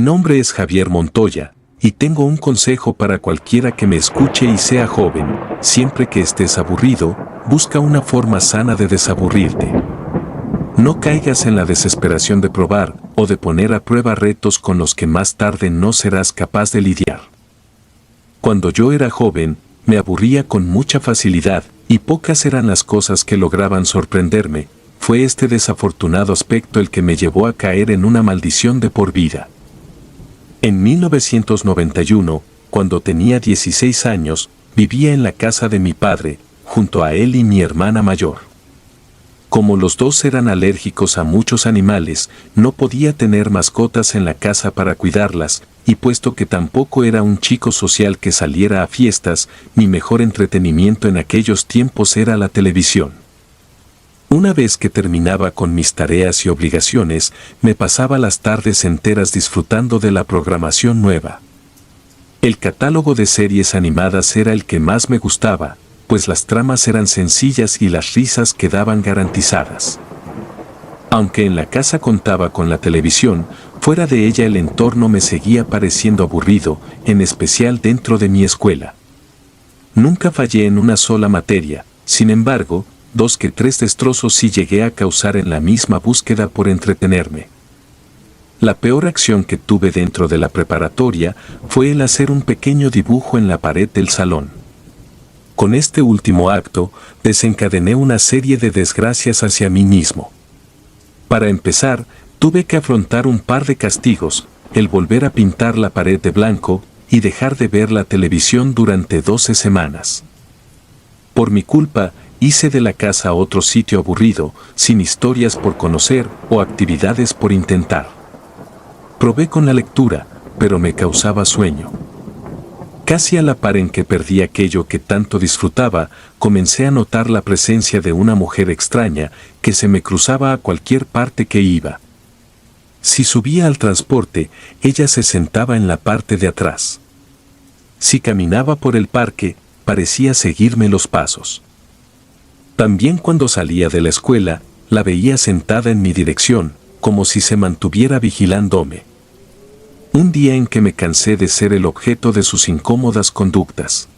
nombre es Javier Montoya, y tengo un consejo para cualquiera que me escuche y sea joven. Siempre que estés aburrido, busca una forma sana de desaburrirte. No caigas en la desesperación de probar o de poner a prueba retos con los que más tarde no serás capaz de lidiar. Cuando yo era joven, me aburría con mucha facilidad y pocas eran las cosas que lograban sorprenderme. Fue este desafortunado aspecto el que me llevó a caer en una maldición de por vida. En 1991, cuando tenía 16 años, vivía en la casa de mi padre, junto a él y mi hermana mayor. Como los dos eran alérgicos a muchos animales, no podía tener mascotas en la casa para cuidarlas, y puesto que tampoco era un chico social que saliera a fiestas, mi mejor entretenimiento en aquellos tiempos era la televisión. Una vez que terminaba con mis tareas y obligaciones, me pasaba las tardes enteras disfrutando de la programación nueva. El catálogo de series animadas era el que más me gustaba, pues las tramas eran sencillas y las risas quedaban garantizadas. Aunque en la casa contaba con la televisión, fuera de ella el entorno me seguía pareciendo aburrido, en especial dentro de mi escuela. Nunca fallé en una sola materia, sin embargo, 2 que 3 destrozos sí llegué a causar en la misma búsqueda por entretenerme. La peor acción que tuve dentro de la preparatoria fue el hacer un pequeño dibujo en la pared del salón. Con este último acto, desencadené una serie de desgracias hacia mí mismo. Para empezar, tuve que afrontar un par de castigos, el volver a pintar la pared de blanco y dejar de ver la televisión durante 12 semanas. Por mi culpa, hice de la casa otro sitio aburrido, sin historias por conocer o actividades por intentar. Probé con la lectura, pero me causaba sueño. Casi a la par en que perdí aquello que tanto disfrutaba, comencé a notar la presencia de una mujer extraña que se me cruzaba a cualquier parte que iba. Si subía al transporte, ella se sentaba en la parte de atrás. Si caminaba por el parque, parecía seguirme los pasos. También cuando salía de la escuela, la veía sentada en mi dirección, como si se mantuviera vigilándome. Un día en que me cansé de ser el objeto de sus incómodas conductas.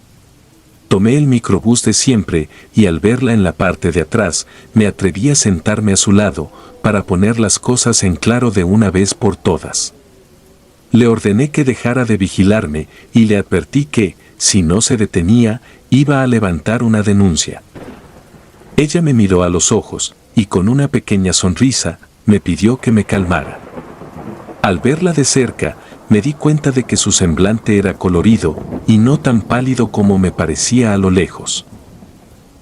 Tomé el microbús de siempre y al verla en la parte de atrás, me atreví a sentarme a su lado para poner las cosas en claro de una vez por todas. Le ordené que dejara de vigilarme y le advertí que, si no se detenía, iba a levantar una denuncia. Ella me miró a los ojos y con una pequeña sonrisa me pidió que me calmara. Al verla de cerca, me di cuenta de que su semblante era colorido y no tan pálido como me parecía a lo lejos.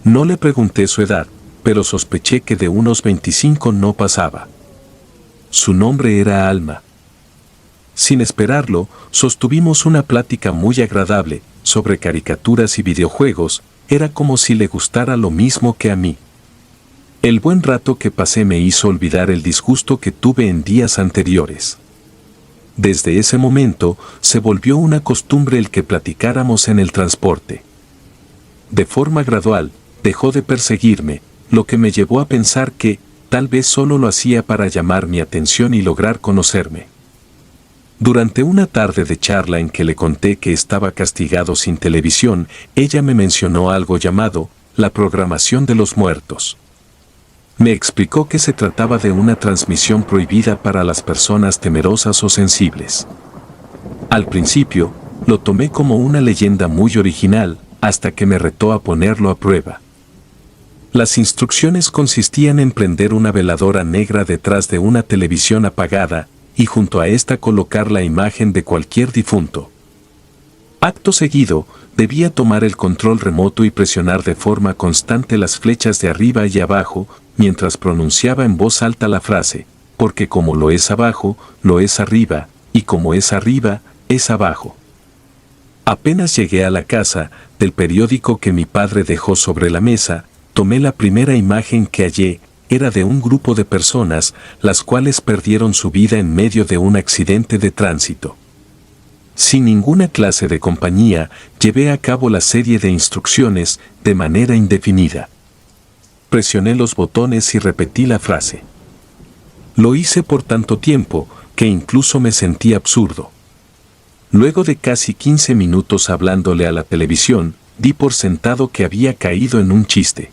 No le pregunté su edad, pero sospeché que de unos 25 no pasaba. Su nombre era Alma. Sin esperarlo, sostuvimos una plática muy agradable sobre caricaturas y videojuegos. Era como si le gustara lo mismo que a mí. El buen rato que pasé me hizo olvidar el disgusto que tuve en días anteriores. Desde ese momento, se volvió una costumbre el que platicáramos en el transporte. De forma gradual, dejó de perseguirme, lo que me llevó a pensar que, tal vez solo lo hacía para llamar mi atención y lograr conocerme. Durante una tarde de charla en que le conté que estaba castigado sin televisión, ella me mencionó algo llamado la programación de los muertos. Me explicó que se trataba de una transmisión prohibida para las personas temerosas o sensibles. Al principio, lo tomé como una leyenda muy original, hasta que me retó a ponerlo a prueba. Las instrucciones consistían en prender una veladora negra detrás de una televisión apagada, y junto a esta colocar la imagen de cualquier difunto. Acto seguido, debía tomar el control remoto y presionar de forma constante las flechas de arriba y abajo, mientras pronunciaba en voz alta la frase, porque como lo es abajo, lo es arriba, y como es arriba, es abajo. Apenas llegué a la casa, del periódico que mi padre dejó sobre la mesa, tomé la primera imagen que hallé. Era de un grupo de personas, las cuales perdieron su vida en medio de un accidente de tránsito. Sin ninguna clase de compañía, llevé a cabo la serie de instrucciones de manera indefinida. Presioné los botones y repetí la frase. Lo hice por tanto tiempo, que incluso me sentí absurdo. Luego de casi 15 minutos hablándole a la televisión, di por sentado que había caído en un chiste.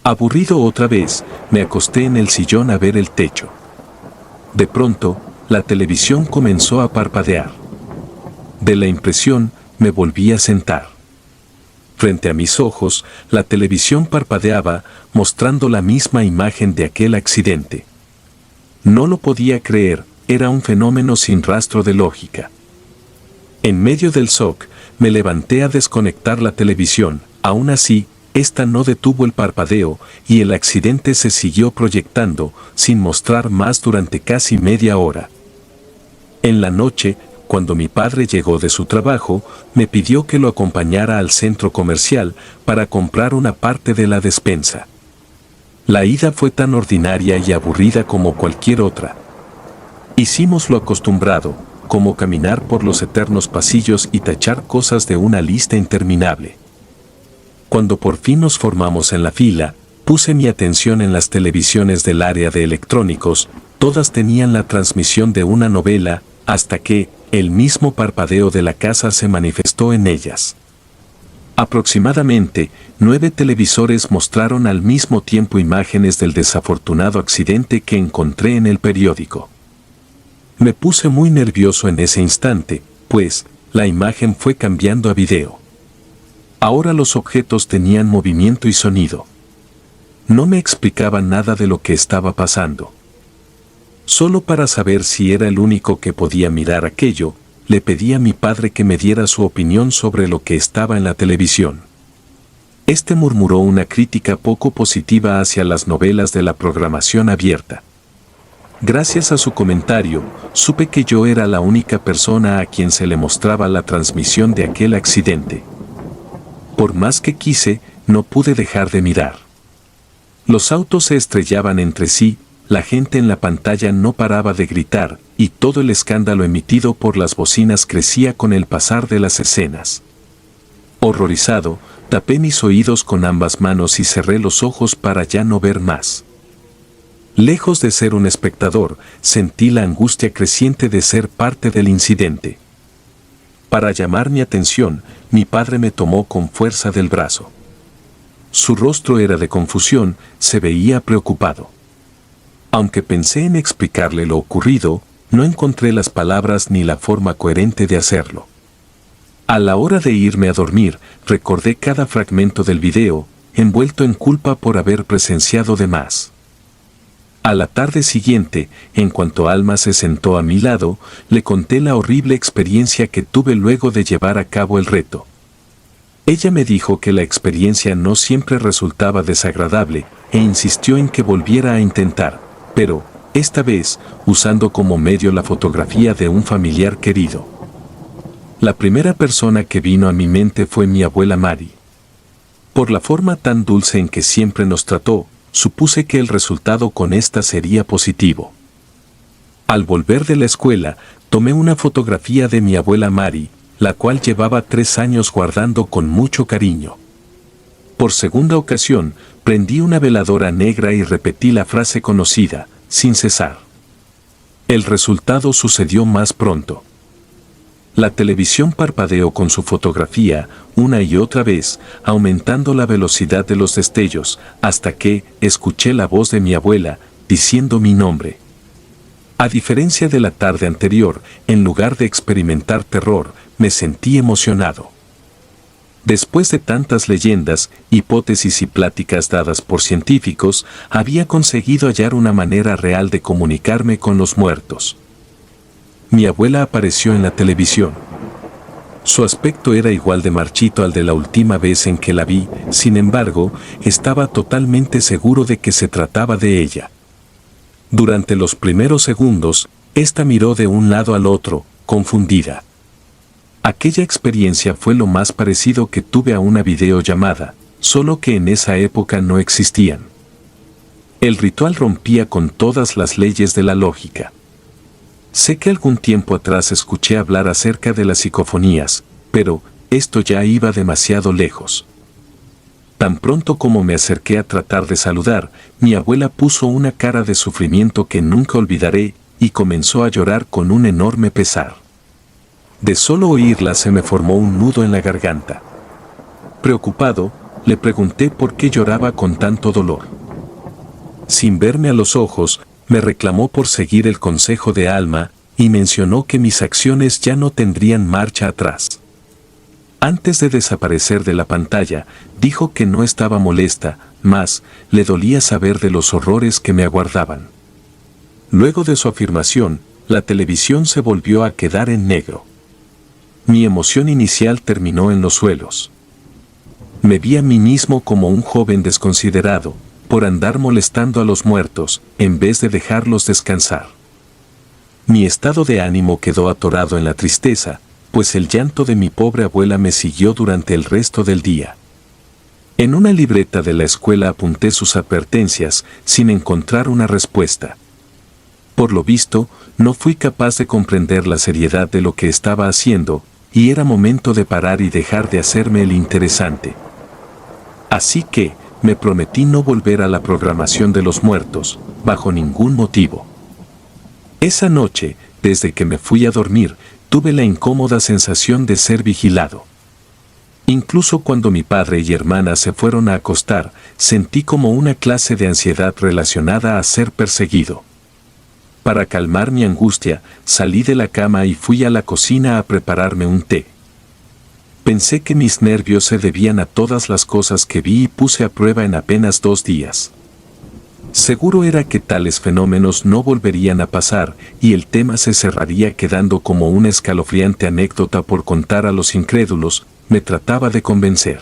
Aburrido otra vez, me acosté en el sillón a ver el techo. De pronto, la televisión comenzó a parpadear. De la impresión, me volví a sentar. Frente a mis ojos, la televisión parpadeaba, mostrando la misma imagen de aquel accidente. No lo podía creer, era un fenómeno sin rastro de lógica. En medio del shock, me levanté a desconectar la televisión, aún así, esta no detuvo el parpadeo y el accidente se siguió proyectando, sin mostrar más durante casi media hora. En la noche, cuando mi padre llegó de su trabajo, me pidió que lo acompañara al centro comercial para comprar una parte de la despensa. La ida fue tan ordinaria y aburrida como cualquier otra. Hicimos lo acostumbrado, como caminar por los eternos pasillos y tachar cosas de una lista interminable. Cuando por fin nos formamos en la fila, puse mi atención en las televisiones del área de electrónicos, todas tenían la transmisión de una novela, hasta que el mismo parpadeo de la casa se manifestó en ellas. Aproximadamente 9 televisores mostraron al mismo tiempo imágenes del desafortunado accidente que encontré en el periódico. Me puse muy nervioso en ese instante, pues la imagen fue cambiando a video. Ahora los objetos tenían movimiento y sonido. No me explicaban nada de lo que estaba pasando. Solo para saber si era el único que podía mirar aquello, le pedí a mi padre que me diera su opinión sobre lo que estaba en la televisión. Este murmuró una crítica poco positiva hacia las novelas de la programación abierta. Gracias a su comentario, supe que yo era la única persona a quien se le mostraba la transmisión de aquel accidente. Por más que quise, no pude dejar de mirar. Los autos se estrellaban entre sí, la gente en la pantalla no paraba de gritar, y todo el escándalo emitido por las bocinas crecía con el pasar de las escenas. Horrorizado, tapé mis oídos con ambas manos y cerré los ojos para ya no ver más. Lejos de ser un espectador, sentí la angustia creciente de ser parte del incidente. Para llamar mi atención, mi padre me tomó con fuerza del brazo. Su rostro era de confusión, se veía preocupado. Aunque pensé en explicarle lo ocurrido, no encontré las palabras ni la forma coherente de hacerlo. A la hora de irme a dormir, recordé cada fragmento del video, envuelto en culpa por haber presenciado de más. A la tarde siguiente, en cuanto Alma se sentó a mi lado, le conté la horrible experiencia que tuve luego de llevar a cabo el reto. Ella me dijo que la experiencia no siempre resultaba desagradable e insistió en que volviera a intentar, pero, esta vez, usando como medio la fotografía de un familiar querido. La primera persona que vino a mi mente fue mi abuela Mari. Por la forma tan dulce en que siempre nos trató, supuse que el resultado con esta sería positivo. Al volver de la escuela, tomé una fotografía de mi abuela Mari, la cual llevaba 3 años guardando con mucho cariño. Por segunda ocasión, prendí una veladora negra y repetí la frase conocida, sin cesar. El resultado sucedió más pronto. La televisión parpadeó con su fotografía, una y otra vez, aumentando la velocidad de los destellos, hasta que escuché la voz de mi abuela, diciendo mi nombre. A diferencia de la tarde anterior, en lugar de experimentar terror, me sentí emocionado. Después de tantas leyendas, hipótesis y pláticas dadas por científicos, había conseguido hallar una manera real de comunicarme con los muertos. Mi abuela apareció en la televisión. Su aspecto era igual de marchito al de la última vez en que la vi, sin embargo, estaba totalmente seguro de que se trataba de ella. Durante los primeros segundos, esta miró de un lado al otro, confundida. Aquella experiencia fue lo más parecido que tuve a una videollamada, solo que en esa época no existían. El ritual rompía con todas las leyes de la lógica. Sé que algún tiempo atrás escuché hablar acerca de las psicofonías, pero esto ya iba demasiado lejos. Tan pronto como me acerqué a tratar de saludar, mi abuela puso una cara de sufrimiento que nunca olvidaré, y comenzó a llorar con un enorme pesar. De solo oírla se me formó un nudo en la garganta. Preocupado, le pregunté por qué lloraba con tanto dolor. Sin verme a los ojos, me reclamó por seguir el consejo de Alma y mencionó que mis acciones ya no tendrían marcha atrás. Antes de desaparecer de la pantalla, dijo que no estaba molesta, mas le dolía saber de los horrores que me aguardaban. Luego de su afirmación, la televisión se volvió a quedar en negro. Mi emoción inicial terminó en los suelos. Me vi a mí mismo como un joven desconsiderado, por andar molestando a los muertos, en vez de dejarlos descansar. Mi estado de ánimo quedó atorado en la tristeza, pues el llanto de mi pobre abuela me siguió durante el resto del día. En una libreta de la escuela apunté sus advertencias, sin encontrar una respuesta. Por lo visto, no fui capaz de comprender la seriedad de lo que estaba haciendo, y era momento de parar y dejar de hacerme el interesante. Así que, me prometí no volver a la programación de los muertos, bajo ningún motivo. Esa noche, desde que me fui a dormir, tuve la incómoda sensación de ser vigilado. Incluso cuando mi padre y hermana se fueron a acostar, sentí como una clase de ansiedad relacionada a ser perseguido. Para calmar mi angustia, salí de la cama y fui a la cocina a prepararme un té. Pensé que mis nervios se debían a todas las cosas que vi y puse a prueba en apenas 2 días. Seguro era que tales fenómenos no volverían a pasar y el tema se cerraría quedando como una escalofriante anécdota por contar a los incrédulos, me trataba de convencer.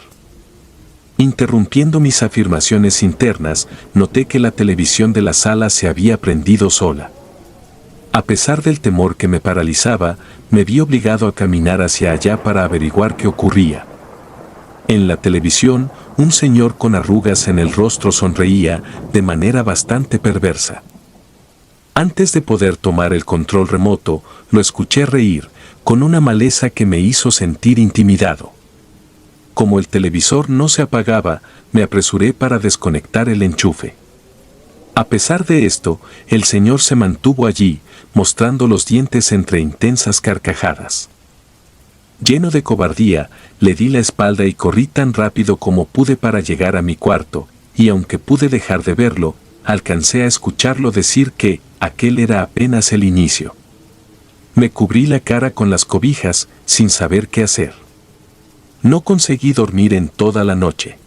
Interrumpiendo mis afirmaciones internas, noté que la televisión de la sala se había prendido sola. A pesar del temor que me paralizaba, me vi obligado a caminar hacia allá para averiguar qué ocurría. En la televisión, un señor con arrugas en el rostro sonreía de manera bastante perversa. Antes de poder tomar el control remoto, lo escuché reír, con una maleza que me hizo sentir intimidado. Como el televisor no se apagaba, me apresuré para desconectar el enchufe. A pesar de esto, el señor se mantuvo allí, mostrando los dientes entre intensas carcajadas. Lleno de cobardía, le di la espalda y corrí tan rápido como pude para llegar a mi cuarto, y aunque pude dejar de verlo, alcancé a escucharlo decir que aquel era apenas el inicio. Me cubrí la cara con las cobijas, sin saber qué hacer. No conseguí dormir en toda la noche.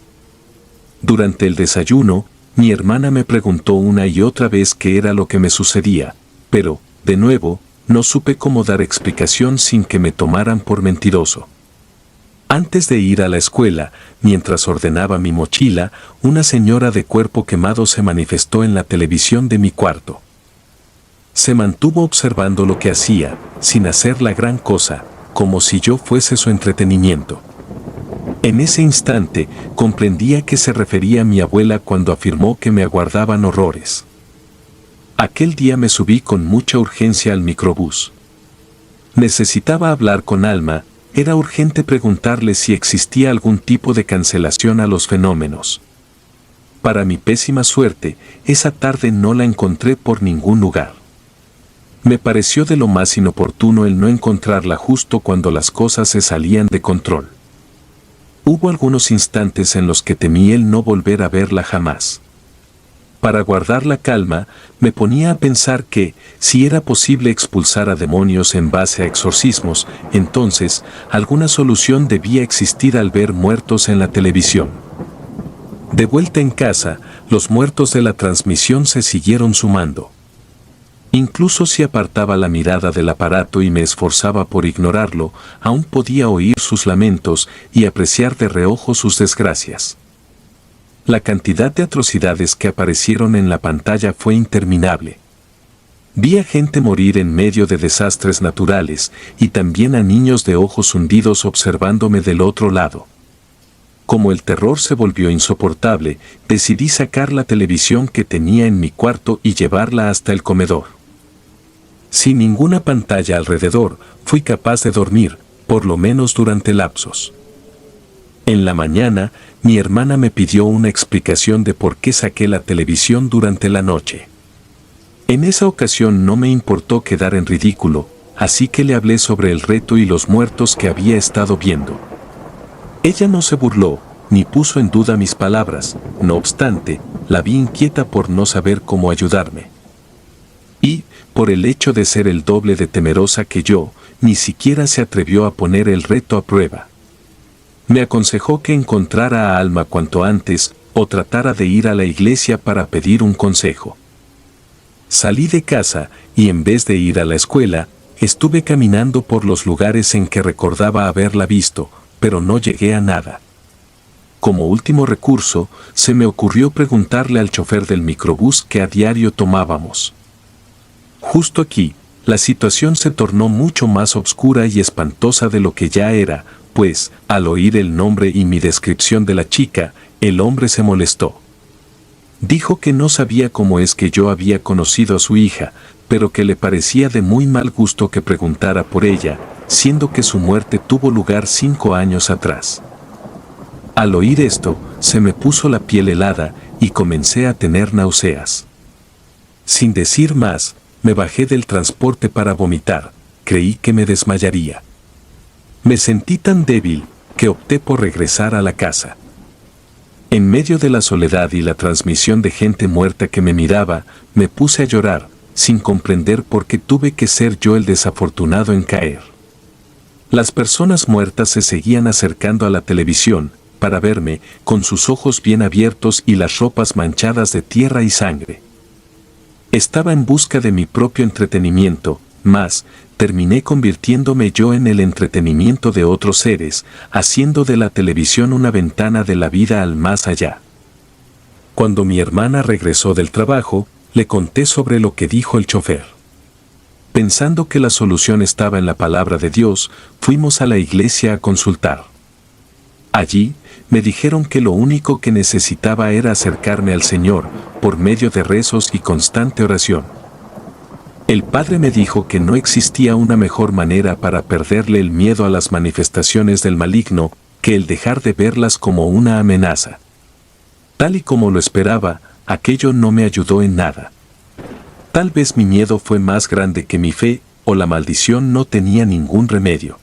Durante el desayuno, mi hermana me preguntó una y otra vez qué era lo que me sucedía, pero, de nuevo, no supe cómo dar explicación sin que me tomaran por mentiroso. Antes de ir a la escuela, mientras ordenaba mi mochila, una señora de cuerpo quemado se manifestó en la televisión de mi cuarto. Se mantuvo observando lo que hacía, sin hacer la gran cosa, como si yo fuese su entretenimiento. En ese instante, comprendí a qué se refería mi abuela cuando afirmó que me aguardaban horrores. Aquel día me subí con mucha urgencia al microbús. Necesitaba hablar con Alma, era urgente preguntarle si existía algún tipo de cancelación a los fenómenos. Para mi pésima suerte, esa tarde no la encontré por ningún lugar. Me pareció de lo más inoportuno el no encontrarla justo cuando las cosas se salían de control. Hubo algunos instantes en los que temí el no volver a verla jamás. Para guardar la calma, me ponía a pensar que, si era posible expulsar a demonios en base a exorcismos, entonces, alguna solución debía existir al ver muertos en la televisión. De vuelta en casa, los muertos de la transmisión se siguieron sumando. Incluso si apartaba la mirada del aparato y me esforzaba por ignorarlo, aún podía oír sus lamentos y apreciar de reojo sus desgracias. La cantidad de atrocidades que aparecieron en la pantalla fue interminable. Vi a gente morir en medio de desastres naturales y también a niños de ojos hundidos observándome del otro lado. Como el terror se volvió insoportable, decidí sacar la televisión que tenía en mi cuarto y llevarla hasta el comedor. Sin ninguna pantalla alrededor, fui capaz de dormir, por lo menos durante lapsos. En la mañana, mi hermana me pidió una explicación de por qué saqué la televisión durante la noche. En esa ocasión no me importó quedar en ridículo, así que le hablé sobre el reto y los muertos que había estado viendo. Ella no se burló, ni puso en duda mis palabras, no obstante, la vi inquieta por no saber cómo ayudarme. Y, por el hecho de ser el doble de temerosa que yo, ni siquiera se atrevió a poner el reto a prueba. Me aconsejó que encontrara a Alma cuanto antes, o tratara de ir a la iglesia para pedir un consejo. Salí de casa, y en vez de ir a la escuela, estuve caminando por los lugares en que recordaba haberla visto, pero no llegué a nada. Como último recurso, se me ocurrió preguntarle al chofer del microbús que a diario tomábamos. Justo aquí, la situación se tornó mucho más oscura y espantosa de lo que ya era, pues, al oír el nombre y mi descripción de la chica, el hombre se molestó. Dijo que no sabía cómo es que yo había conocido a su hija, pero que le parecía de muy mal gusto que preguntara por ella, siendo que su muerte tuvo lugar 5 años atrás. Al oír esto, se me puso la piel helada y comencé a tener náuseas. Sin decir más, me bajé del transporte para vomitar, creí que me desmayaría. Me sentí tan débil que opté por regresar a la casa. En medio de la soledad y la transmisión de gente muerta que me miraba, me puse a llorar, sin comprender por qué tuve que ser yo el desafortunado en caer. Las personas muertas se seguían acercando a la televisión, para verme, con sus ojos bien abiertos y las ropas manchadas de tierra y sangre. Estaba en busca de mi propio entretenimiento, mas terminé convirtiéndome yo en el entretenimiento de otros seres, haciendo de la televisión una ventana de la vida al más allá. Cuando mi hermana regresó del trabajo, le conté sobre lo que dijo el chofer. Pensando que la solución estaba en la palabra de Dios, fuimos a la iglesia a consultar. Allí, me dijeron que lo único que necesitaba era acercarme al Señor, por medio de rezos y constante oración. El Padre me dijo que no existía una mejor manera para perderle el miedo a las manifestaciones del maligno, que el dejar de verlas como una amenaza. Tal y como lo esperaba, aquello no me ayudó en nada. Tal vez mi miedo fue más grande que mi fe, o la maldición no tenía ningún remedio.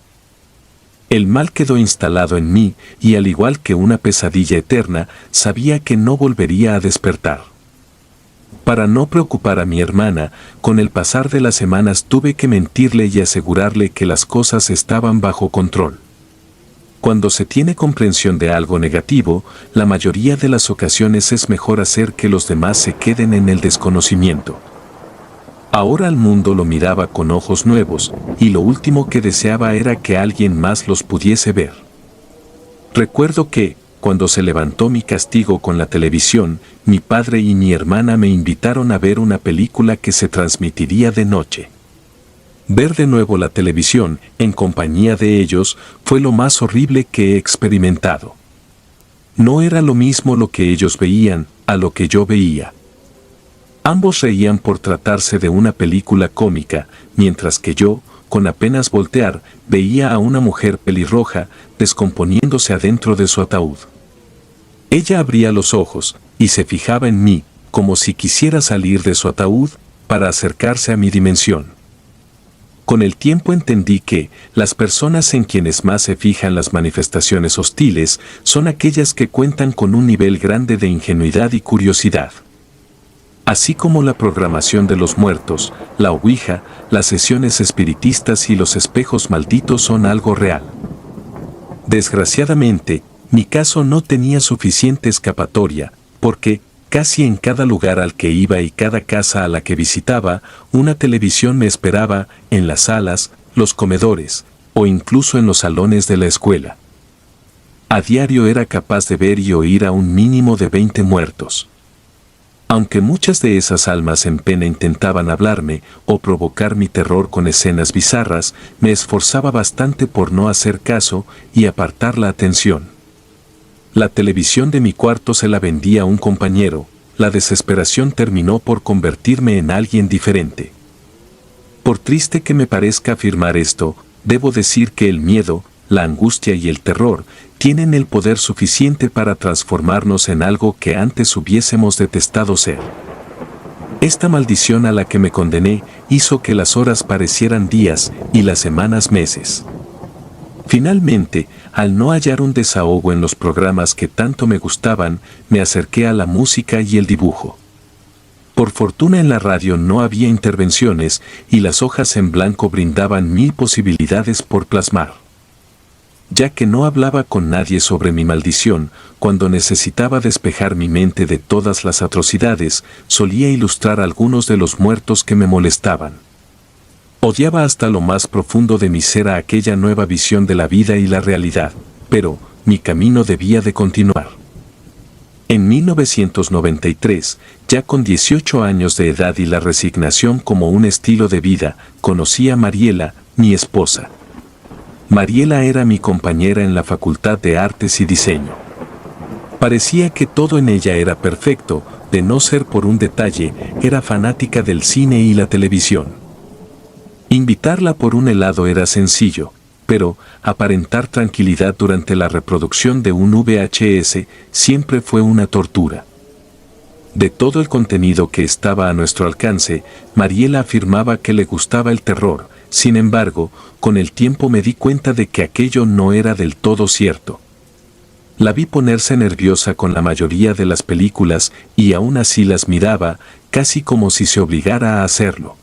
El mal quedó instalado en mí, y al igual que una pesadilla eterna, sabía que no volvería a despertar. Para no preocupar a mi hermana, con el pasar de las semanas tuve que mentirle y asegurarle que las cosas estaban bajo control. Cuando se tiene comprensión de algo negativo, la mayoría de las ocasiones es mejor hacer que los demás se queden en el desconocimiento. Ahora el mundo lo miraba con ojos nuevos, y lo último que deseaba era que alguien más los pudiese ver. Recuerdo que, cuando se levantó mi castigo con la televisión, mi padre y mi hermana me invitaron a ver una película que se transmitiría de noche. Ver de nuevo la televisión, en compañía de ellos, fue lo más horrible que he experimentado. No era lo mismo lo que ellos veían, a lo que yo veía. Ambos reían por tratarse de una película cómica, mientras que yo, con apenas voltear, veía a una mujer pelirroja, descomponiéndose adentro de su ataúd. Ella abría los ojos, y se fijaba en mí, como si quisiera salir de su ataúd, para acercarse a mi dimensión. Con el tiempo entendí que, las personas en quienes más se fijan las manifestaciones hostiles, son aquellas que cuentan con un nivel grande de ingenuidad y curiosidad. Así como la programación de los muertos, la ouija, las sesiones espiritistas y los espejos malditos son algo real. Desgraciadamente, mi caso no tenía suficiente escapatoria, porque, casi en cada lugar al que iba y cada casa a la que visitaba, una televisión me esperaba, en las salas, los comedores, o incluso en los salones de la escuela. A diario era capaz de ver y oír a un mínimo de 20 muertos. Aunque muchas de esas almas en pena intentaban hablarme o provocar mi terror con escenas bizarras, me esforzaba bastante por no hacer caso y apartar la atención. La televisión de mi cuarto se la vendía a un compañero, la desesperación terminó por convertirme en alguien diferente. Por triste que me parezca afirmar esto, debo decir que el miedo, la angustia y el terror tienen el poder suficiente para transformarnos en algo que antes hubiésemos detestado ser. Esta maldición a la que me condené hizo que las horas parecieran días y las semanas meses. Finalmente, al no hallar un desahogo en los programas que tanto me gustaban, me acerqué a la música y el dibujo. Por fortuna en la radio no había intervenciones y las hojas en blanco brindaban 1000 posibilidades por plasmar. Ya que no hablaba con nadie sobre mi maldición, cuando necesitaba despejar mi mente de todas las atrocidades, solía ilustrar algunos de los muertos que me molestaban. Odiaba hasta lo más profundo de mi ser a aquella nueva visión de la vida y la realidad, pero mi camino debía de continuar. En 1993, ya con 18 años de edad y la resignación como un estilo de vida, conocí a Mariela, mi esposa. Mariela era mi compañera en la Facultad de Artes y Diseño. Parecía que todo en ella era perfecto, de no ser por un detalle, era fanática del cine y la televisión. Invitarla por un helado era sencillo, pero aparentar tranquilidad durante la reproducción de un VHS siempre fue una tortura. De todo el contenido que estaba a nuestro alcance, Mariela afirmaba que le gustaba el terror. Sin embargo, con el tiempo me di cuenta de que aquello no era del todo cierto. La vi ponerse nerviosa con la mayoría de las películas y aún así las miraba, casi como si se obligara a hacerlo.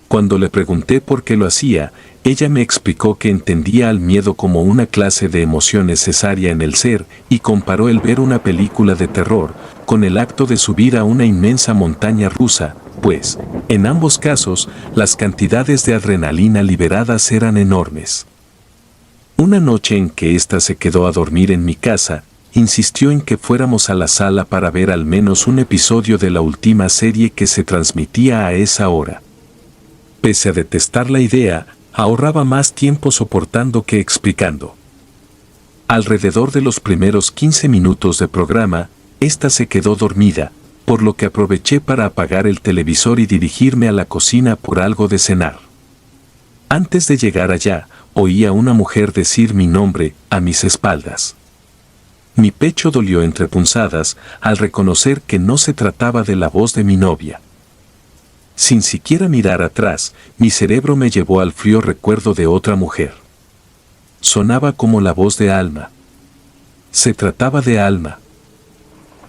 Cuando le pregunté por qué lo hacía, ella me explicó que entendía al miedo como una clase de emoción necesaria en el ser y comparó el ver una película de terror con el acto de subir a una inmensa montaña rusa, pues, en ambos casos, las cantidades de adrenalina liberadas eran enormes. Una noche en que ésta se quedó a dormir en mi casa, insistió en que fuéramos a la sala para ver al menos un episodio de la última serie que se transmitía a esa hora. Pese a detestar la idea, ahorraba más tiempo soportando que explicando. Alrededor de los primeros 15 minutos de programa, ésta se quedó dormida, por lo que aproveché para apagar el televisor y dirigirme a la cocina por algo de cenar. Antes de llegar allá, oí a una mujer decir mi nombre a mis espaldas. Mi pecho dolió entre punzadas al reconocer que no se trataba de la voz de mi novia. Sin siquiera mirar atrás, mi cerebro me llevó al frío recuerdo de otra mujer. Sonaba como la voz de Alma. Se trataba de Alma.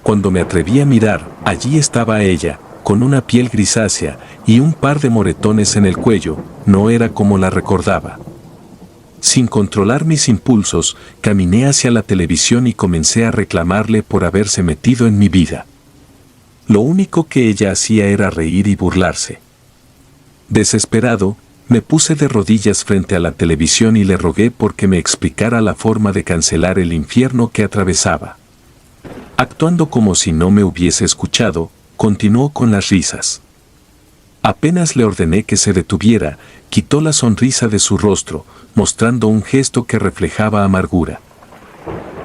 Cuando me atreví a mirar, allí estaba ella, con una piel grisácea y un par de moretones en el cuello. No era como la recordaba. Sin controlar mis impulsos, caminé hacia la televisión y comencé a reclamarle por haberse metido en mi vida. Lo único que ella hacía era reír y burlarse. Desesperado, me puse de rodillas frente a la televisión y le rogué porque me explicara la forma de cancelar el infierno que atravesaba. Actuando como si no me hubiese escuchado, continuó con las risas. Apenas le ordené que se detuviera, quitó la sonrisa de su rostro, mostrando un gesto que reflejaba amargura.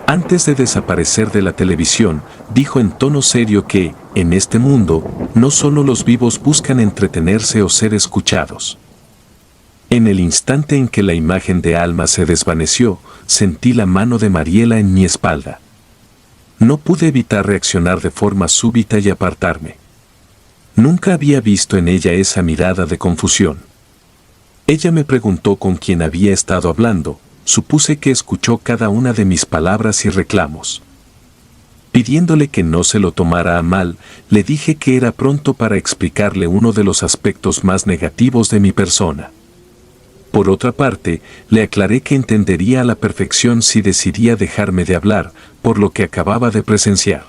Antes de desaparecer de la televisión, dijo en tono serio que, en este mundo, no solo los vivos buscan entretenerse o ser escuchados. En el instante en que la imagen de Alma se desvaneció, sentí la mano de Mariela en mi espalda. No pude evitar reaccionar de forma súbita y apartarme. Nunca había visto en ella esa mirada de confusión. Ella me preguntó con quién había estado hablando. Supuse que escuchó cada una de mis palabras y reclamos. Pidiéndole que no se lo tomara a mal, le dije que era pronto para explicarle uno de los aspectos más negativos de mi persona. Por otra parte, le aclaré que entendería a la perfección si decidía dejarme de hablar, por lo que acababa de presenciar.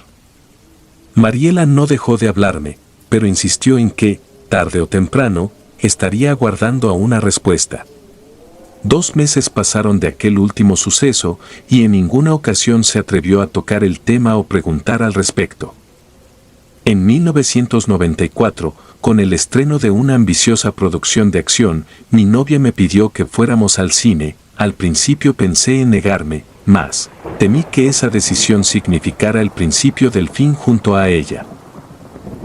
Mariela no dejó de hablarme, pero insistió en que, tarde o temprano, estaría aguardando a una respuesta. 2 meses pasaron de aquel último suceso y en ninguna ocasión se atrevió a tocar el tema o preguntar al respecto. En 1994, con el estreno de una ambiciosa producción de acción, mi novia me pidió que fuéramos al cine. Al principio pensé en negarme, mas temí que esa decisión significara el principio del fin junto a ella.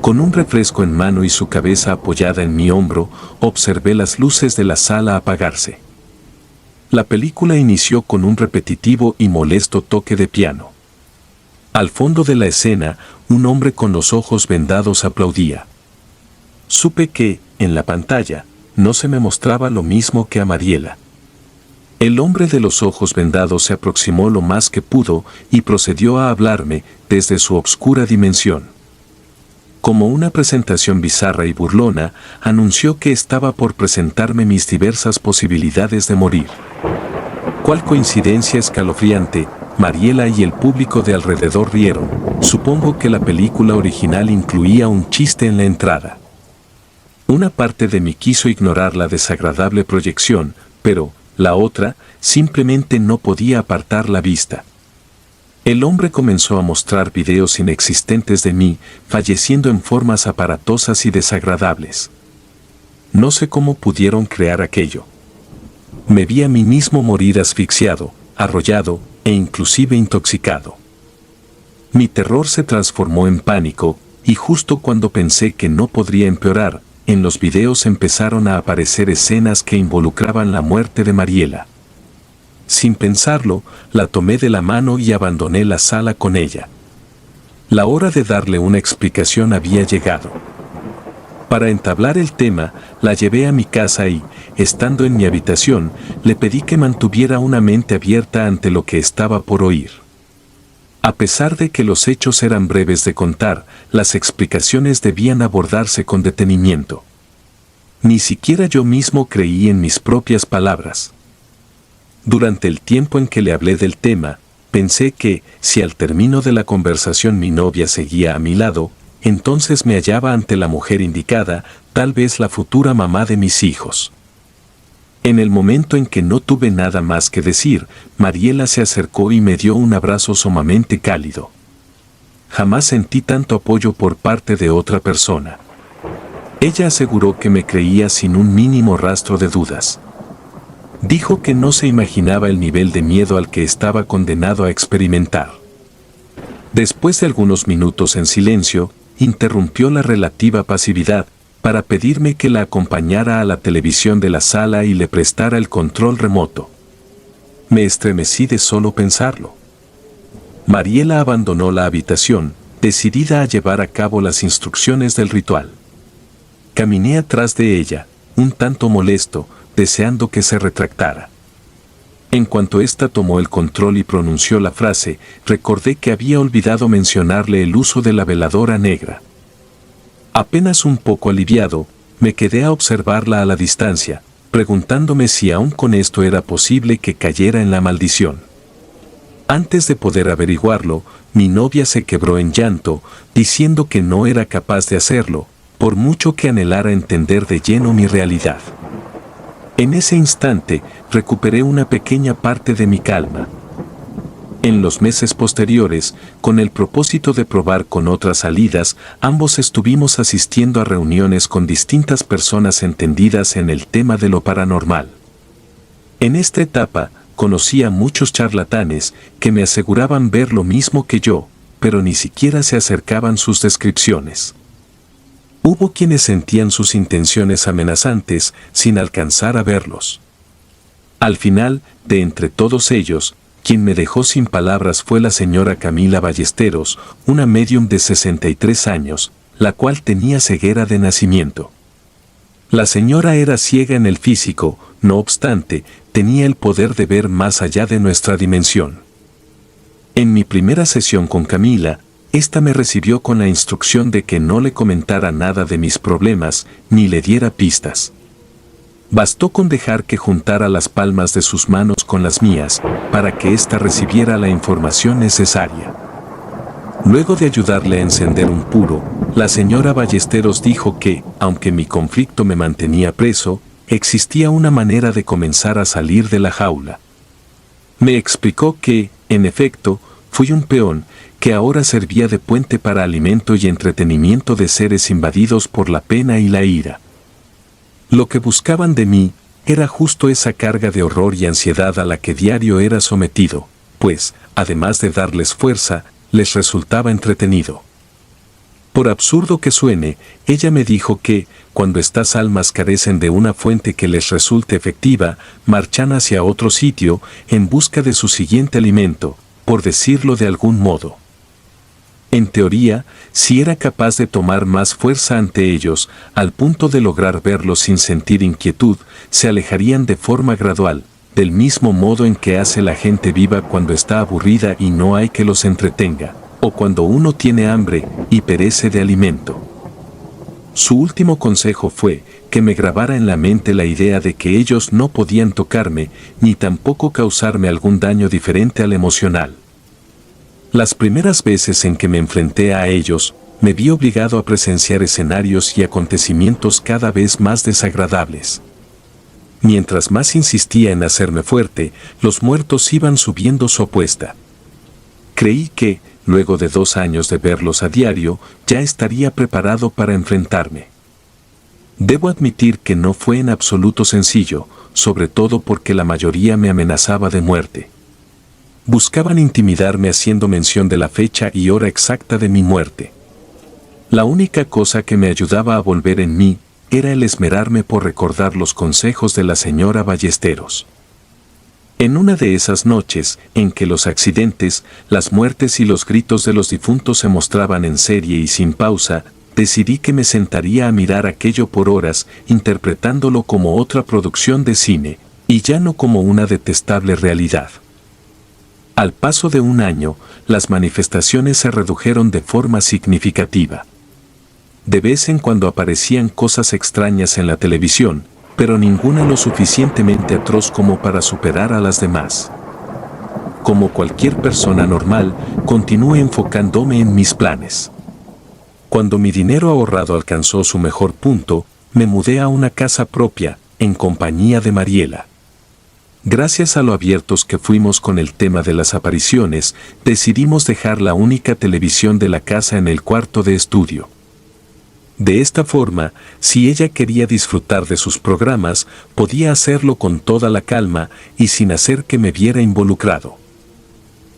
Con un refresco en mano y su cabeza apoyada en mi hombro, observé las luces de la sala apagarse. La película inició con un repetitivo y molesto toque de piano. Al fondo de la escena, un hombre con los ojos vendados aplaudía. supe que, en la pantalla, no se me mostraba lo mismo que a Mariela. El hombre de los ojos vendados se aproximó lo más que pudo y procedió a hablarme desde su obscura dimensión. Como una presentación bizarra y burlona, anunció que estaba por presentarme mis diversas posibilidades de morir. ¿Cuál coincidencia escalofriante? Mariela y el público de alrededor rieron. Supongo que la película original incluía un chiste en la entrada. Una parte de mí quiso ignorar la desagradable proyección, pero la otra simplemente no podía apartar la vista. El hombre comenzó a mostrar videos inexistentes de mí, falleciendo en formas aparatosas y desagradables. No sé cómo pudieron crear aquello. Me vi a mí mismo morir asfixiado, arrollado e inclusive intoxicado. Mi terror se transformó en pánico, y justo cuando pensé que no podría empeorar, en los videos empezaron a aparecer escenas que involucraban la muerte de Mariela. Sin pensarlo, la tomé de la mano y abandoné la sala con ella. La hora de darle una explicación había llegado. Para entablar el tema, la llevé a mi casa y, estando en mi habitación, le pedí que mantuviera una mente abierta ante lo que estaba por oír. A pesar de que los hechos eran breves de contar, las explicaciones debían abordarse con detenimiento. Ni siquiera yo mismo creí en mis propias palabras. Durante el tiempo en que le hablé del tema, pensé que, si al término de la conversación mi novia seguía a mi lado, entonces me hallaba ante la mujer indicada, tal vez la futura mamá de mis hijos. En el momento en que no tuve nada más que decir, Mariela se acercó y me dio un abrazo sumamente cálido. Jamás sentí tanto apoyo por parte de otra persona. Ella aseguró que me creía sin un mínimo rastro de dudas. Dijo que no se imaginaba el nivel de miedo al que estaba condenado a experimentar. Después de algunos minutos en silencio, interrumpió la relativa pasividad, para pedirme que la acompañara a la televisión de la sala y le prestara el control remoto. Me estremecí de solo pensarlo. Mariela abandonó la habitación, decidida a llevar a cabo las instrucciones del ritual. Caminé atrás de ella, un tanto molesto, deseando que se retractara. En cuanto ésta tomó el control y pronunció la frase, recordé que había olvidado mencionarle el uso de la veladora negra. Apenas un poco aliviado, me quedé a observarla a la distancia, preguntándome si aún con esto era posible que cayera en la maldición. Antes de poder averiguarlo, mi novia se quebró en llanto, diciendo que no era capaz de hacerlo, por mucho que anhelara entender de lleno mi realidad. En ese instante, recuperé una pequeña parte de mi calma. En los meses posteriores, con el propósito de probar con otras salidas, ambos estuvimos asistiendo a reuniones con distintas personas entendidas en el tema de lo paranormal. En esta etapa, conocí a muchos charlatanes que me aseguraban ver lo mismo que yo, pero ni siquiera se acercaban sus descripciones. Hubo quienes sentían sus intenciones amenazantes sin alcanzar a verlos. Al final, de entre todos ellos, quien me dejó sin palabras fue la señora Camila Ballesteros, una médium de 63 años, la cual tenía ceguera de nacimiento. La señora era ciega en el físico, no obstante, tenía el poder de ver más allá de nuestra dimensión. En mi primera sesión con Camila, ésta me recibió con la instrucción de que no le comentara nada de mis problemas, ni le diera pistas. Bastó con dejar que juntara las palmas de sus manos con las mías, para que ésta recibiera la información necesaria. Luego de ayudarle a encender un puro, la señora Ballesteros dijo que, aunque mi conflicto me mantenía preso, existía una manera de comenzar a salir de la jaula. Me explicó que, en efecto, fui un peón, que ahora servía de puente para alimento y entretenimiento de seres invadidos por la pena y la ira. Lo que buscaban de mí era justo esa carga de horror y ansiedad a la que diario era sometido, pues, además de darles fuerza, les resultaba entretenido. Por absurdo que suene, ella me dijo que, cuando estas almas carecen de una fuente que les resulte efectiva, marchan hacia otro sitio en busca de su siguiente alimento, por decirlo de algún modo. En teoría, si era capaz de tomar más fuerza ante ellos, al punto de lograr verlos sin sentir inquietud, se alejarían de forma gradual, del mismo modo en que hace la gente viva cuando está aburrida y no hay que los entretenga, o cuando uno tiene hambre y perece de alimento. Su último consejo fue que me grabara en la mente la idea de que ellos no podían tocarme, ni tampoco causarme algún daño diferente al emocional. Las primeras veces en que me enfrenté a ellos, me vi obligado a presenciar escenarios y acontecimientos cada vez más desagradables. Mientras más insistía en hacerme fuerte, los muertos iban subiendo su apuesta. Creí que, luego de 2 años de verlos a diario, ya estaría preparado para enfrentarme. Debo admitir que no fue en absoluto sencillo, sobre todo porque la mayoría me amenazaba de muerte. Buscaban intimidarme haciendo mención de la fecha y hora exacta de mi muerte. La única cosa que me ayudaba a volver en mí era el esmerarme por recordar los consejos de la señora Ballesteros. En una de esas noches, en que los accidentes, las muertes y los gritos de los difuntos se mostraban en serie y sin pausa, decidí que me sentaría a mirar aquello por horas, interpretándolo como otra producción de cine, y ya no como una detestable realidad. Al paso de 1 año, las manifestaciones se redujeron de forma significativa. De vez en cuando aparecían cosas extrañas en la televisión, pero ninguna lo suficientemente atroz como para superar a las demás. Como cualquier persona normal, continué enfocándome en mis planes. Cuando mi dinero ahorrado alcanzó su mejor punto, me mudé a una casa propia, en compañía de Mariela. Gracias a lo abiertos que fuimos con el tema de las apariciones, decidimos dejar la única televisión de la casa en el cuarto de estudio. De esta forma, si ella quería disfrutar de sus programas, podía hacerlo con toda la calma y sin hacer que me viera involucrado.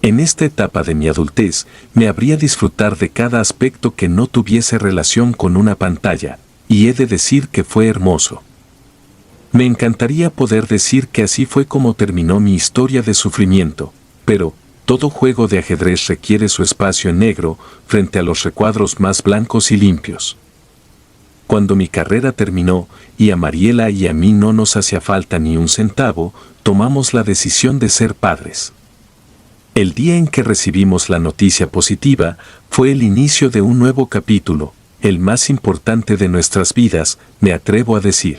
En esta etapa de mi adultez, me habría disfrutar de cada aspecto que no tuviese relación con una pantalla, y he de decir que fue hermoso. Me encantaría poder decir que así fue como terminó mi historia de sufrimiento, pero todo juego de ajedrez requiere su espacio en negro frente a los recuadros más blancos y limpios. Cuando mi carrera terminó y a Mariela y a mí no nos hacía falta ni un centavo, tomamos la decisión de ser padres. El día en que recibimos la noticia positiva fue el inicio de un nuevo capítulo, el más importante de nuestras vidas, me atrevo a decir.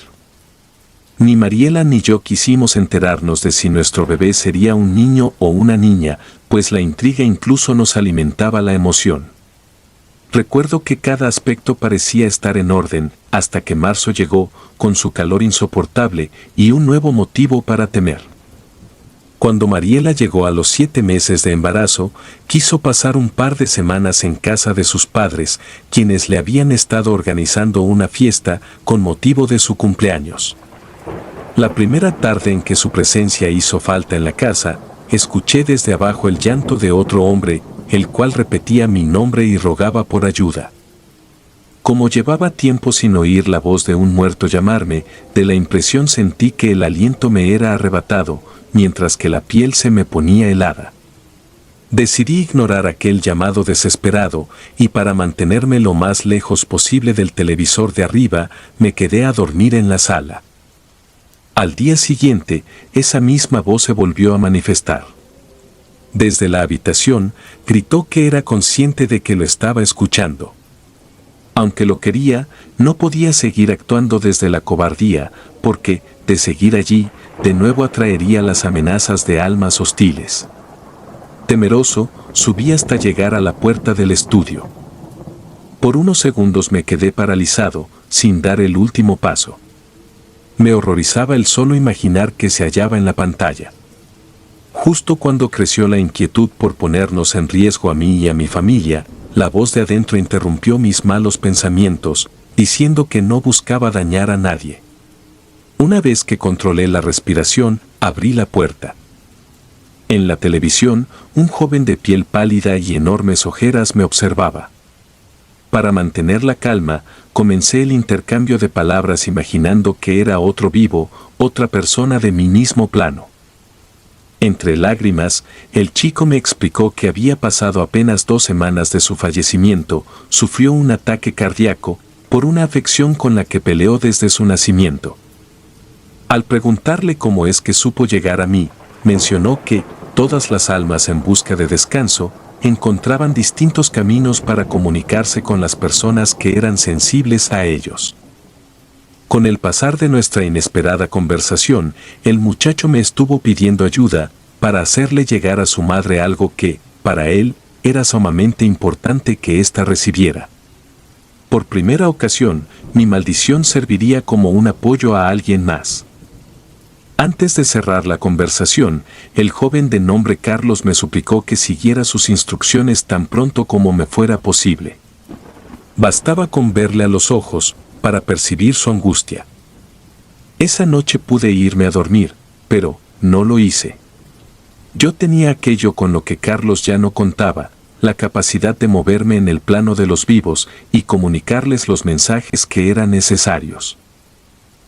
Ni Mariela ni yo quisimos enterarnos de si nuestro bebé sería un niño o una niña, pues la intriga incluso nos alimentaba la emoción. Recuerdo que cada aspecto parecía estar en orden, hasta que marzo llegó, con su calor insoportable y un nuevo motivo para temer. Cuando Mariela llegó a los 7 meses de embarazo, quiso pasar un par de semanas en casa de sus padres, quienes le habían estado organizando una fiesta con motivo de su cumpleaños. La primera tarde en que su presencia hizo falta en la casa, escuché desde abajo el llanto de otro hombre, el cual repetía mi nombre y rogaba por ayuda. Como llevaba tiempo sin oír la voz de un muerto llamarme, de la impresión sentí que el aliento me era arrebatado, mientras que la piel se me ponía helada. Decidí ignorar aquel llamado desesperado, y para mantenerme lo más lejos posible del televisor de arriba, me quedé a dormir en la sala. Al día siguiente, esa misma voz se volvió a manifestar. Desde la habitación, gritó que era consciente de que lo estaba escuchando. Aunque lo quería, no podía seguir actuando desde la cobardía, porque, de seguir allí, de nuevo atraería las amenazas de almas hostiles. Temeroso, subí hasta llegar a la puerta del estudio. Por unos segundos me quedé paralizado, sin dar el último paso. Me horrorizaba el solo imaginar que se hallaba en la pantalla. Justo cuando creció la inquietud por ponernos en riesgo a mí y a mi familia, la voz de adentro interrumpió mis malos pensamientos, diciendo que no buscaba dañar a nadie. Una vez que controlé la respiración, abrí la puerta. En la televisión, un joven de piel pálida y enormes ojeras me observaba. Para mantener la calma, comencé el intercambio de palabras imaginando que era otro vivo, otra persona de mi mismo plano. Entre lágrimas, el chico me explicó que había pasado apenas 2 semanas de su fallecimiento, sufrió un ataque cardíaco, por una afección con la que peleó desde su nacimiento. Al preguntarle cómo es que supo llegar a mí, mencionó que todas las almas en busca de descanso encontraban distintos caminos para comunicarse con las personas que eran sensibles a ellos. Con el pasar de nuestra inesperada conversación, el muchacho me estuvo pidiendo ayuda para hacerle llegar a su madre algo que, para él, era sumamente importante que ésta recibiera. Por primera ocasión, mi maldición serviría como un apoyo a alguien más. Antes de cerrar la conversación, el joven de nombre Carlos me suplicó que siguiera sus instrucciones tan pronto como me fuera posible. Bastaba con verle a los ojos para percibir su angustia. Esa noche pude irme a dormir, pero no lo hice. Yo tenía aquello con lo que Carlos ya no contaba, la capacidad de moverme en el plano de los vivos y comunicarles los mensajes que eran necesarios.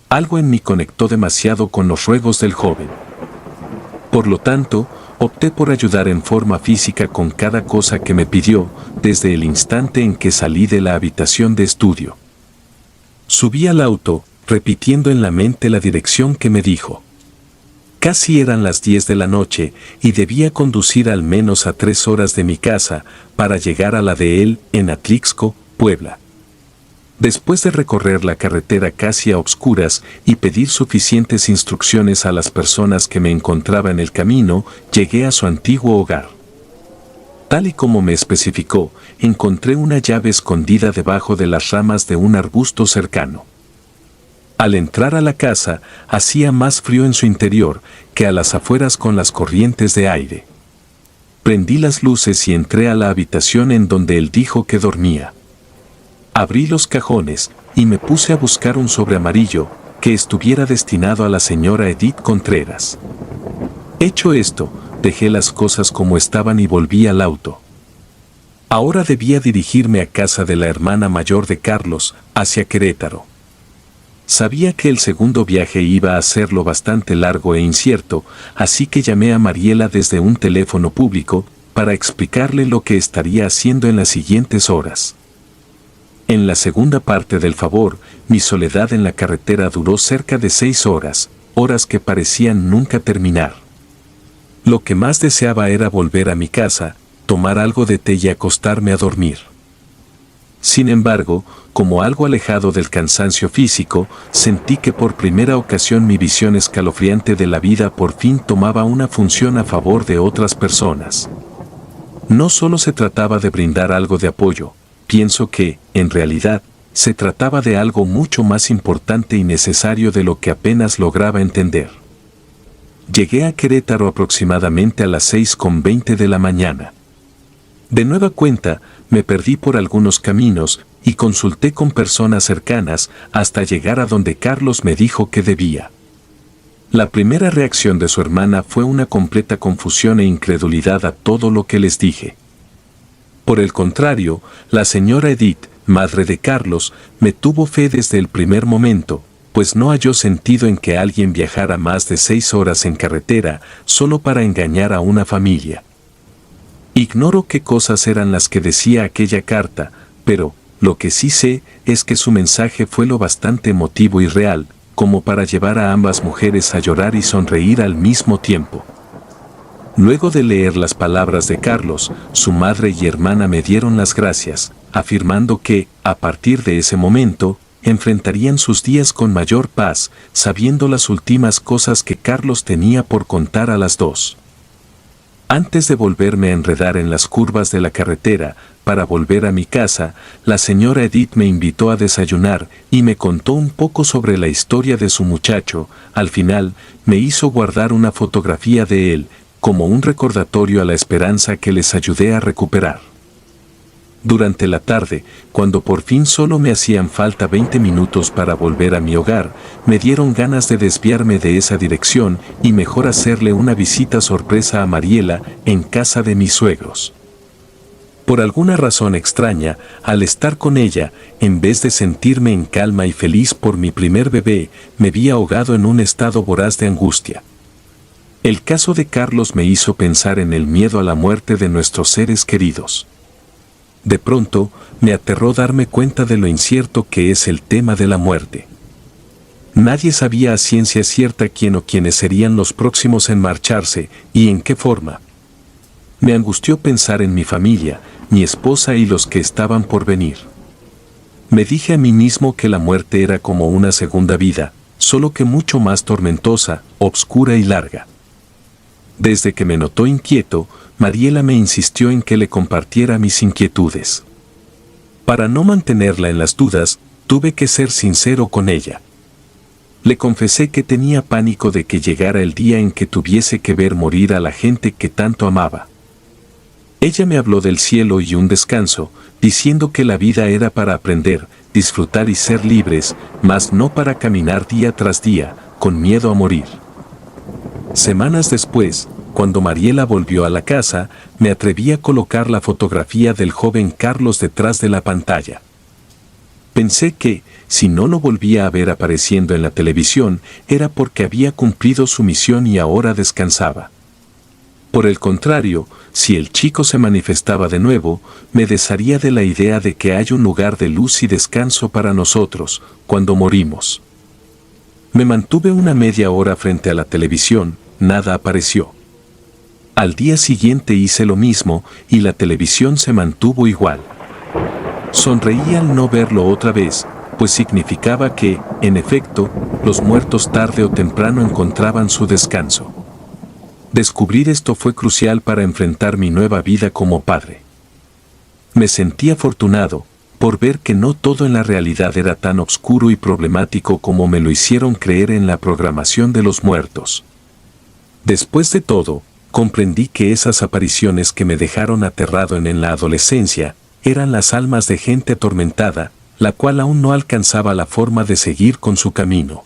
Algo en mí conectó demasiado con los ruegos del joven. Por lo tanto, opté por ayudar en forma física con cada cosa que me pidió, desde el instante en que salí de la habitación de estudio. Subí al auto, repitiendo en la mente la dirección que me dijo. Casi eran las 10 de la noche y debía conducir al menos a 3 horas de mi casa para llegar a la de él en Atlixco, Puebla. Después de recorrer la carretera casi a obscuras y pedir suficientes instrucciones a las personas que me encontraba en el camino, llegué a su antiguo hogar. Tal y como me especificó, encontré una llave escondida debajo de las ramas de un arbusto cercano. Al entrar a la casa, hacía más frío en su interior que a las afueras con las corrientes de aire. Prendí las luces y entré a la habitación en donde él dijo que dormía. Abrí los cajones y me puse a buscar un sobre amarillo que estuviera destinado a la señora Edith Contreras. Hecho esto, dejé las cosas como estaban y volví al auto. Ahora debía dirigirme a casa de la hermana mayor de Carlos, hacia Querétaro. Sabía que el segundo viaje iba a serlo bastante largo e incierto, así que llamé a Mariela desde un teléfono público para explicarle lo que estaría haciendo en las siguientes horas. En la segunda parte del favor, mi soledad en la carretera duró cerca de 6 horas, horas que parecían nunca terminar. Lo que más deseaba era volver a mi casa, tomar algo de té y acostarme a dormir. Sin embargo, como algo alejado del cansancio físico, sentí que por primera ocasión mi visión escalofriante de la vida por fin tomaba una función a favor de otras personas. No solo se trataba de brindar algo de apoyo, pienso que, en realidad, se trataba de algo mucho más importante y necesario de lo que apenas lograba entender. Llegué a Querétaro aproximadamente a las 6:20 de la mañana. De nueva cuenta, me perdí por algunos caminos y consulté con personas cercanas hasta llegar a donde Carlos me dijo que debía. La primera reacción de su hermana fue una completa confusión e incredulidad a todo lo que les dije. Por el contrario, la señora Edith, madre de Carlos, me tuvo fe desde el primer momento, pues no halló sentido en que alguien viajara más de 6 horas en carretera solo para engañar a una familia. Ignoro qué cosas eran las que decía aquella carta, pero lo que sí sé es que su mensaje fue lo bastante emotivo y real, como para llevar a ambas mujeres a llorar y sonreír al mismo tiempo. Luego de leer las palabras de Carlos, su madre y hermana me dieron las gracias, afirmando que, a partir de ese momento, enfrentarían sus días con mayor paz, sabiendo las últimas cosas que Carlos tenía por contar a las dos. Antes de volverme a enredar en las curvas de la carretera, para volver a mi casa, la señora Edith me invitó a desayunar y me contó un poco sobre la historia de su muchacho. Al final, me hizo guardar una fotografía de él, como un recordatorio a la esperanza que les ayudé a recuperar. Durante la tarde, cuando por fin solo me hacían falta 20 minutos para volver a mi hogar, me dieron ganas de desviarme de esa dirección y mejor hacerle una visita sorpresa a Mariela en casa de mis suegros. Por alguna razón extraña, al estar con ella, en vez de sentirme en calma y feliz por mi primer bebé, me vi ahogado en un estado voraz de angustia. El caso de Carlos me hizo pensar en el miedo a la muerte de nuestros seres queridos. De pronto, me aterró darme cuenta de lo incierto que es el tema de la muerte. Nadie sabía a ciencia cierta quién o quiénes serían los próximos en marcharse y en qué forma. Me angustió pensar en mi familia, mi esposa y los que estaban por venir. Me dije a mí mismo que la muerte era como una segunda vida, solo que mucho más tormentosa, obscura y larga. Desde que me notó inquieto, Mariela me insistió en que le compartiera mis inquietudes. Para no mantenerla en las dudas, tuve que ser sincero con ella. Le confesé que tenía pánico de que llegara el día en que tuviese que ver morir a la gente que tanto amaba. Ella me habló del cielo y un descanso, diciendo que la vida era para aprender, disfrutar y ser libres, mas no para caminar día tras día, con miedo a morir. Semanas después, cuando Mariela volvió a la casa, me atreví a colocar la fotografía del joven Carlos detrás de la pantalla. Pensé que, si no lo volvía a ver apareciendo en la televisión, era porque había cumplido su misión y ahora descansaba. Por el contrario, si el chico se manifestaba de nuevo, me desharía de la idea de que hay un lugar de luz y descanso para nosotros, cuando morimos. Me mantuve una media hora frente a la televisión, nada apareció. Al día siguiente hice lo mismo y la televisión se mantuvo igual. Sonreí al no verlo otra vez, pues significaba que, en efecto, los muertos tarde o temprano encontraban su descanso. Descubrir esto fue crucial para enfrentar mi nueva vida como padre. Me sentí afortunado por ver que no todo en la realidad era tan oscuro y problemático como me lo hicieron creer en la programación de los muertos. Después de todo, comprendí que esas apariciones que me dejaron aterrado en la adolescencia eran las almas de gente atormentada, la cual aún no alcanzaba la forma de seguir con su camino.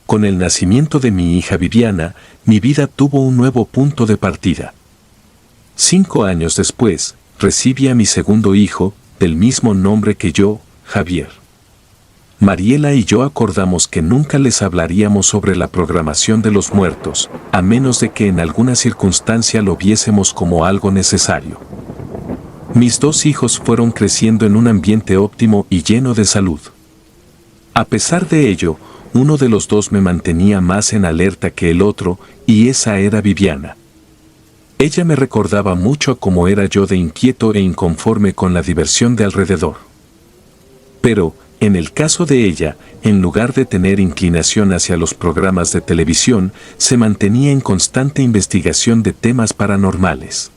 Con el nacimiento de mi hija Viviana, mi vida tuvo un nuevo punto de partida. 5 años después, recibí a mi segundo hijo, del mismo nombre que yo, Javier. Mariela y yo acordamos que nunca les hablaríamos sobre la programación de los muertos, a menos de que en alguna circunstancia lo viésemos como algo necesario. Mis 2 hijos fueron creciendo en un ambiente óptimo y lleno de salud. A pesar de ello, uno de los 2 me mantenía más en alerta que el otro, y esa era Viviana. Ella me recordaba mucho a cómo era yo de inquieto e inconforme con la diversión de alrededor. Pero, en el caso de ella, en lugar de tener inclinación hacia los programas de televisión, se mantenía en constante investigación de temas paranormales.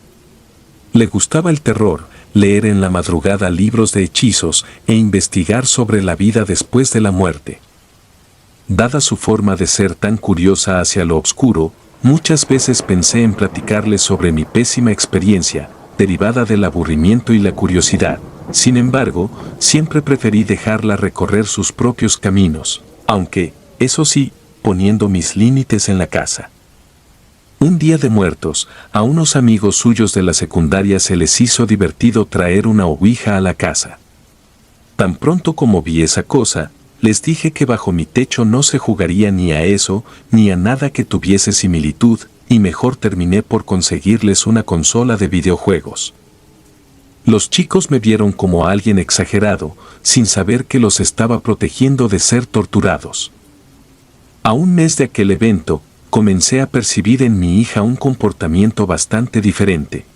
Le gustaba el terror, leer en la madrugada libros de hechizos e investigar sobre la vida después de la muerte. Dada su forma de ser tan curiosa hacia lo oscuro, muchas veces pensé en platicarle sobre mi pésima experiencia, derivada del aburrimiento y la curiosidad. Sin embargo, siempre preferí dejarla recorrer sus propios caminos, aunque, eso sí, poniendo mis límites en la casa. Un día de muertos, a unos amigos suyos de la secundaria se les hizo divertido traer una ouija a la casa. Tan pronto como vi esa cosa, les dije que bajo mi techo no se jugaría ni a eso, ni a nada que tuviese similitud, y mejor terminé por conseguirles una consola de videojuegos. Los chicos me vieron como alguien exagerado, sin saber que los estaba protegiendo de ser torturados. A un mes de aquel evento, comencé a percibir en mi hija un comportamiento bastante diferente.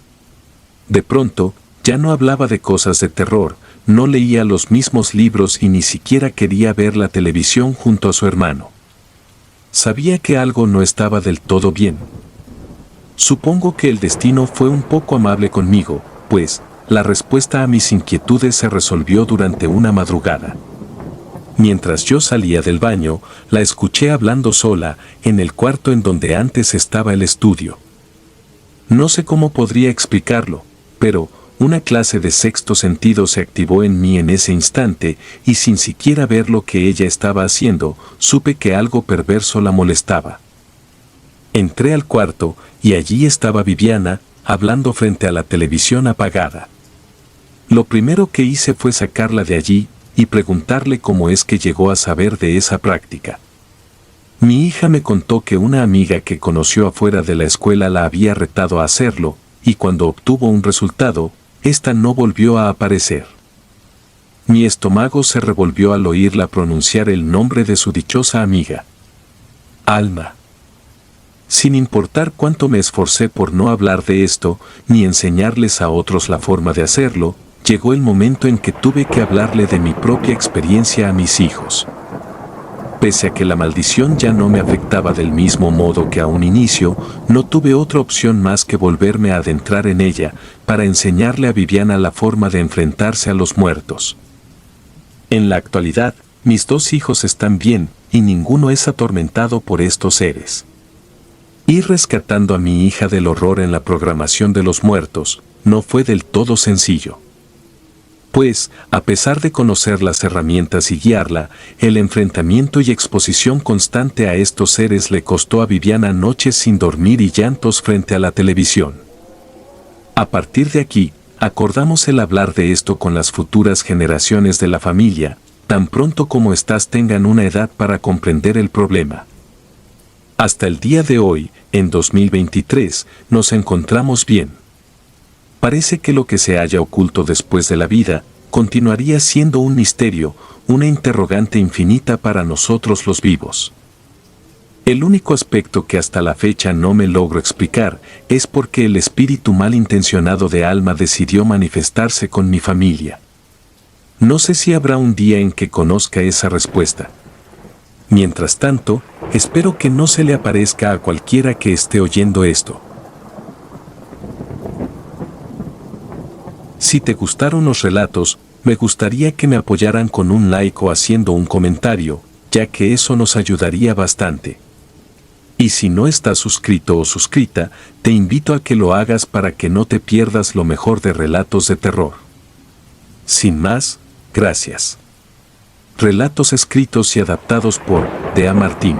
De pronto, ya no hablaba de cosas de terror, no leía los mismos libros y ni siquiera quería ver la televisión junto a su hermano. Sabía que algo no estaba del todo bien. Supongo que el destino fue un poco amable conmigo, pues, la respuesta a mis inquietudes se resolvió durante una madrugada. Mientras yo salía del baño, la escuché hablando sola, en el cuarto en donde antes estaba el estudio. No sé cómo podría explicarlo, pero una clase de sexto sentido se activó en mí en ese instante, y sin siquiera ver lo que ella estaba haciendo, supe que algo perverso la molestaba. Entré al cuarto, y allí estaba Viviana, hablando frente a la televisión apagada. Lo primero que hice fue sacarla de allí y preguntarle cómo es que llegó a saber de esa práctica. Mi hija me contó que una amiga que conoció afuera de la escuela la había retado a hacerlo, y cuando obtuvo un resultado, ésta no volvió a aparecer. Mi estómago se revolvió al oírla pronunciar el nombre de su dichosa amiga. Alma. Sin importar cuánto me esforcé por no hablar de esto, ni enseñarles a otros la forma de hacerlo, llegó el momento en que tuve que hablarle de mi propia experiencia a mis hijos. Pese a que la maldición ya no me afectaba del mismo modo que a un inicio, no tuve otra opción más que volverme a adentrar en ella, para enseñarle a Viviana la forma de enfrentarse a los muertos. En la actualidad, mis 2 hijos están bien, y ninguno es atormentado por estos seres. Ir rescatando a mi hija del horror en la programación de los muertos, no fue del todo sencillo. Pues, a pesar de conocer las herramientas y guiarla, el enfrentamiento y exposición constante a estos seres le costó a Viviana noches sin dormir y llantos frente a la televisión. A partir de aquí, acordamos el hablar de esto con las futuras generaciones de la familia, tan pronto como éstas tengan una edad para comprender el problema. Hasta el día de hoy, en 2023, nos encontramos bien. Parece que lo que se haya oculto después de la vida, continuaría siendo un misterio, una interrogante infinita para nosotros los vivos. El único aspecto que hasta la fecha no me logro explicar es por qué el espíritu malintencionado de Alma decidió manifestarse con mi familia. No sé si habrá un día en que conozca esa respuesta. Mientras tanto, espero que no se le aparezca a cualquiera que esté oyendo esto. Si te gustaron los relatos, me gustaría que me apoyaran con un like o haciendo un comentario, ya que eso nos ayudaría bastante. Y si no estás suscrito o suscrita, te invito a que lo hagas para que no te pierdas lo mejor de relatos de terror. Sin más, gracias. Relatos escritos y adaptados por Dea Martín.